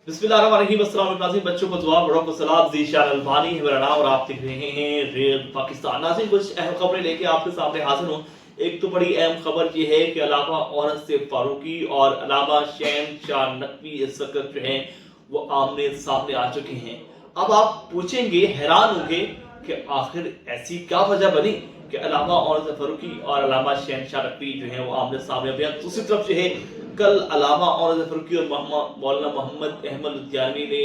बिस्मिल्लाहिर्रहमानिर्रहीम। अस्सलाम वालेकुम बच्चों को दुआ, बड़ों को सलाम। ज़ीशान अल्बानी है मेरा नाम और आप देख रहे हैं रेड पाकिस्तान। नाज़रीन, कुछ अहम खबरें लेके आपके सामने हाजिर हूँ। एक तो बड़ी अहम खबर ये है कि अल्लामा औरंगज़ेब से फारूकी और अल्लामा शहनशाह नकवी इस वक्त जो हैं वो आमने सामने आ चुके हैं। अब आप पूछेंगे, हैरान होंगे कि आखिर ऐसी क्या वजह बनी कि अल्लामा औरंगज़ेब फारूकी और अल्लामा शहनशाह नकवी जो हैं वो आमने सामने आ गए। दूसरी तरफ जो है कल अल्लामा औरंगज़ेब फारूकी और मौलाना मोहम्मद अहमद लुधियानवी ने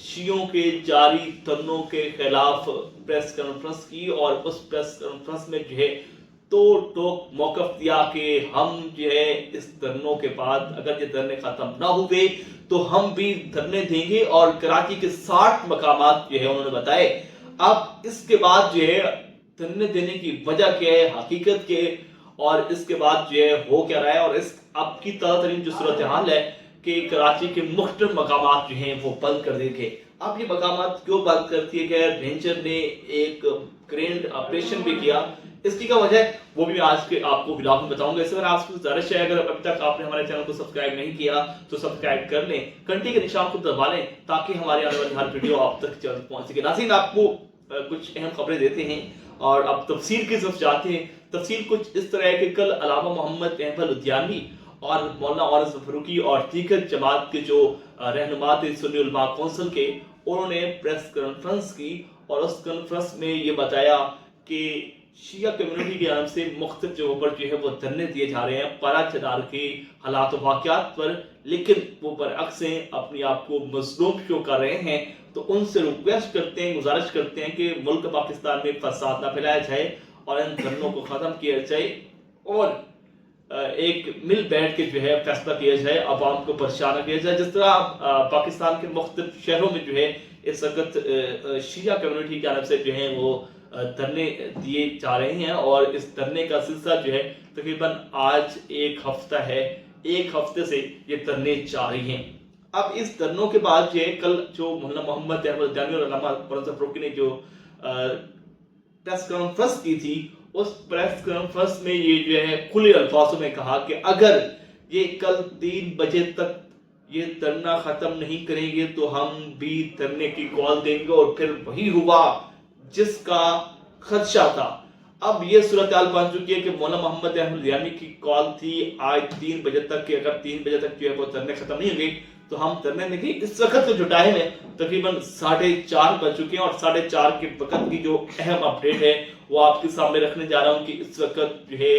शियों के जारी धरनों के खिलाफ प्रेस कॉन्फ्रेंस की और उस प्रेस कॉन्फ्रेंस में जो है तो टोक मौकफ दिया कि हम जो है इस धरनों के बाद अगर ये धरने खत्म ना हुए तो हम भी धरने देंगे और कराची के 60 मकामात जो है उन्होंने बताए। अब इसके बाद जो है धरने देने की वजह क्या है, हकीकत के, और इसके बाद जो है हो क्या रहा है, और इस अब की ताज़ा तरीन जो सूरत हाल है कि कराची के मुख्तलिफ मकामात जो हैं वो बंद कर दिए गए। अब ये मकामात क्यों बंद कर दिए गए? रेंजर ने एक ग्रैंड ऑपरेशन भी किया। इसकी क्या वजह है वो भी आज के आपको व्लॉग में बताऊंगा। इससे आपसे गुजारिश है, अगर अभी तक आपने हमारे चैनल को सब्सक्राइब नहीं किया तो सब्सक्राइब कर लें, घंटी के निशान को दबा लें ताकि हमारी आने वाली हर वीडियो आप तक जल्द पहुंच सके। नाज़रीन, आपको कुछ अहम खबरें देते हैं और अब तफसील की तरफ जाते हैं। तफसील कुछ इस तरह है कि कल अल्लामा मोहम्मद अहमद लुधियानवी और मौलाना औरंगज़ेब फारूकी और दीगर जमात के जो रहनुमा थे सुन्नी उलमा कौंसिल के, उन्होंने प्रेस कॉन्फ्रेंस की और उस कॉन्फ्रेंस में ये बताया कि शिया कम्युनिटी के नाम से मुख्तलिफ जगहों पर जो है वो धरने दिए जा रहे हैं पारा चनार के हालात वाक़यात पर, लेकिन वो बरअक्स हैं, अपने आप को मजलूम शो कर रहे हैं। तो उनसे रिक्वेस्ट करते हैं, गुजारिश करते हैं कि मुल्क पाकिस्तान में फसाद ना फैलाया जाए और इन धरनों को ख़त्म किया जाए और एक मिल बैठ के जो है फैसला किया जाए, अवाम को परेशान किया जाए। जिस तरह पाकिस्तान के मुख्तलिफ शहरों में जो है इस वक्त शिया कम्युनिटी की तरफ से जो है वो धरने दिए जा रहे हैं और इस धरने का सिलसिला जो है तकरीबन आज एक हफ्ता है, एक हफ्ते से ये धरने जारी हैं। अब इस धरनों के बाद जो है कल जो मौलाना मोहम्मद अहमद लुधियानवी और अल्लामा औरंगज़ेब फारूकी ने जो प्रेस कॉन्फ्रेंस की थी, उस प्रेस कॉन्फ्रेंस में ये जो है खुले अल्फाजों में कहा कि अगर ये कल 3 बजे तक ये धरना खत्म नहीं करेंगे तो हम भी धरने की कॉल देंगे, और फिर वही हुआ जिसका खदशा था। अब ये सूरत हाल बन चुकी है कि मौलाना मोहम्मद अहमद लुधियानवी की कॉल थी आज 3 बजे तक कि अगर 3 बजे तक जो है वो धरने खत्म नहीं होंगे तो हम धरने देंगे। इस वक्त जो टाइम है तकरीबन 4:30 बज चुके हैं और 4:30 के वक्त की जो अहम अपडेट है वो आपके सामने रखने जा रहा हूं कि इस वक्त जो है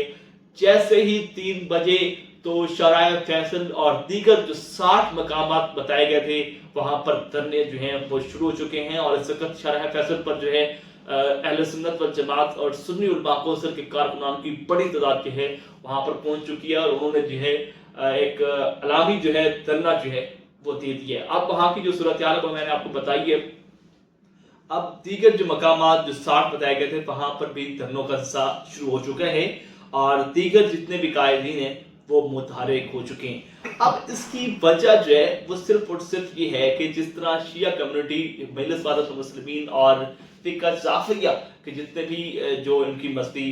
जैसे ही 3 बजे तो शराय फैसल और दीगर जो 60 मकामात बताए गए थे वहां पर धरने जो हैं वो शुरू हो चुके हैं। और इस वक्त शराय फैसल पर जो है अहले सुन्नत वल जमात और सुन्नी उलमा कौंसिल के कारकुनान की बड़ी तादाद जो है वहां पर पहुंच चुकी है और उन्होंने जो है एक अलामी जो है धरना जो है वो दे दिया है। अब वहां की जो सूरत हाल है मैंने आपको बताई है। अब दीगर जो मकामात जो 60 बताए गए थे वहां पर भी धरनों का हिस्सा शुरू हो चुका है और दीगर जितने भी कायदीन हैं वो मुतहरिक हो चुके हैं। अब इसकी वजह जो है वो सिर्फ और सिर्फ ये है कि जिस तरह शिया कम्युनिटी मजलिस वादत मुस्लिमीन और फिक्र जाफरिया के जितने भी जो इनकी मस्ती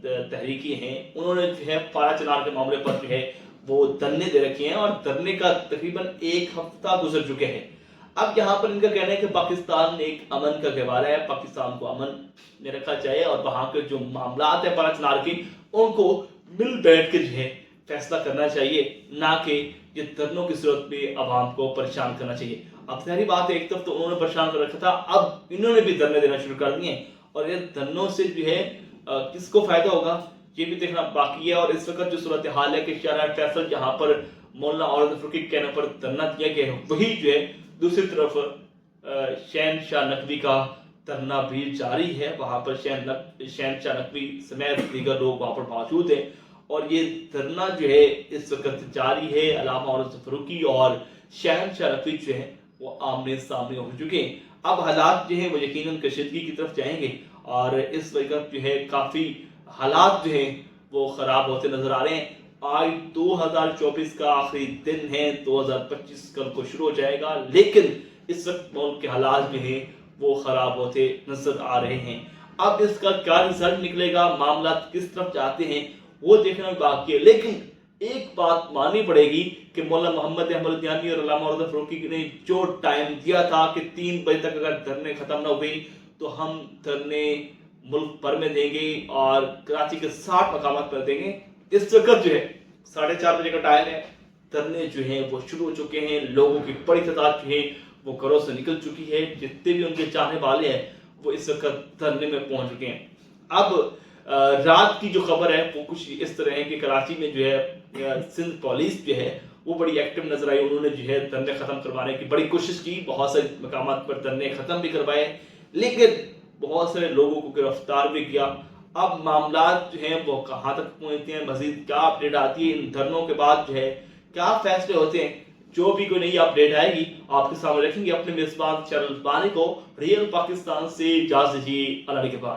तहरीकी हैं उन्होंने जो है पारा चनार के मामले पर जो है वो धरने दे रखे हैं और धरने का तकरीबन एक हफ्ता गुजर चुके हैं। अब यहाँ पर इनका कहना है कि पाकिस्तान एक अमन का गवारा है, पाकिस्तान को अमन में रखा जाए और वहां के जो मामलात है पारा चनार की उनको मिल बैठ के जो है फैसला करना चाहिए, ना कि ये धरनों की सूरत में अवाम को परेशान करना चाहिए। अब सारी बात है, एक तरफ तो उन्होंने परेशान कर रखा था, अब इन्होंने भी धरने देना शुरू कर दिए और ये धरनों से जो है किसको फायदा होगा ये भी देखना बाकी है। और इस वक्त जो सूरत हाल है कि शराय फैसल जहां पर मौलाना औरंगज़ेब फारूकी के कहने पर धरना दिया गया है, वही जो है दूसरी तरफ शहनशाह नकवी का धरना भी जारी है। वहां पर शहनशाह नकवी समेत दीगर लोग वहां पर मौजूद हैं और ये धरना जो है इस वक्त जारी है। अल्लामा औरंगज़ेब फारूकी और शहनशाह नकवी जो है वो आमने सामने हो चुके हैं। अब हालात जो है वो यकीनन कशीदगी की तरफ जाएंगे और इस वक्त जो है काफी हालात जो है वो खराब होते नजर आ रहे हैं। आज 2024 का आखिरी दिन है, 2025 कल को शुरू हो जाएगा, लेकिन इस वक्त मुल्क के हालात जो है वो खराब होते नजर आ रहे हैं। अब इसका क्या रिजल्ट निकलेगा, मामला किस तरफ जाते हैं वो देखना बाकी है। लेकिन एक बात माननी पड़ेगी कि मौलाना मोहम्मद अहमद यानी और अल्लामा मौलाना फारूकी ने जो टाइम दिया था कि 3 बजे तक अगर धरने खत्म ना हुए तो हम धरने मुल्क भर में देंगे और कराची के 60 मकामात पर देंगे। इस वक्त जो है 4:30 बजे का टाइम है, धरने जो हैं वो शुरू हो चुके हैं, लोगों की बड़ी तादाद जो है वो घरों से निकल चुकी है, जितने भी उनके चाहने वाले हैं वो इस वक्त धरने में पहुंच चुके हैं। अब रात की जो खबर है वो कुछ इस तरह है कि कराची में जो है सिंध पुलिस जो है वो बड़ी एक्टिव नजर आई। उन्होंने जो है धरने खत्म करवाने की बड़ी कोशिश की, बहुत से मकामात पर धरने खत्म भी करवाए, लेकिन बहुत सारे लोगों को गिरफ्तार भी किया। अब मामला जो है वो कहाँ तक पहुंचते हैं, मजीद क्या अपडेट आती है इन धरनों के बाद जो है क्या फैसले होते हैं, जो भी कोई नई अपडेट आएगी आपके सामने रखेंगे। अपने मेजबान चैनल बानी को रियल पाकिस्तान से इजाजत दीजिए। अल्लाह के बाद।